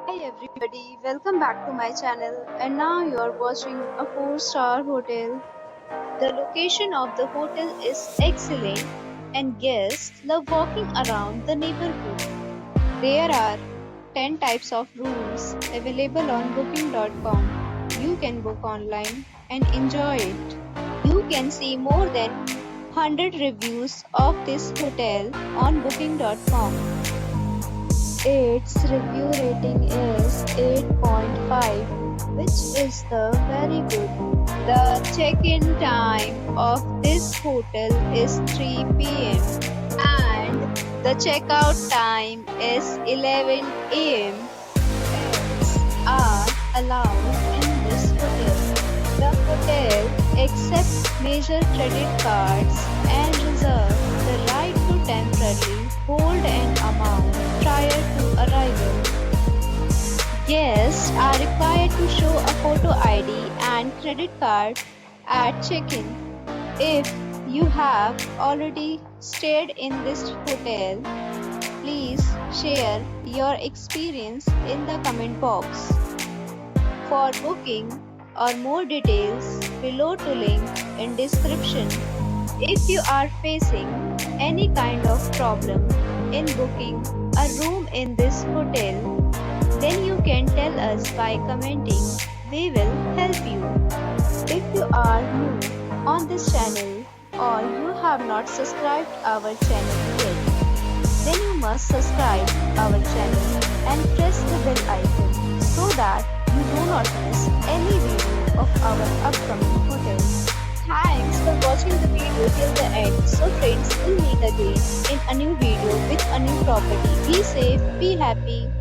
Hi everybody, welcome back to my channel and now you are watching a 4-star hotel. The location of the hotel is excellent and guests love walking around the neighborhood. There are 10 types of rooms available on booking.com. You can book online and enjoy it. You can see more than 100 reviews of this hotel on booking.com. Its review rating is 8.5, which is the very good. The check-in time of this hotel is 3 p.m. and the checkout time is 11 a.m. Pets are allowed in this hotel. The hotel accepts major credit cards and reserves the right to temporarily hold an amount prior to arrival. Guests are required to show a photo ID and credit card at check-in. If you have already stayed in this hotel, please share your experience in the comment box. For booking or more details, below to link in description. If you are facing any kind of problem in booking a room in this hotel, then you can tell us by commenting. We will help you. If you are new on this channel or you have not subscribed our channel yet, then you must subscribe our channel and press the bell icon so that you do not miss any video of our upcoming hotels. Thanks for watching the video till the end. So friends, we'll meet again in a new video with a new property. Be safe, be happy.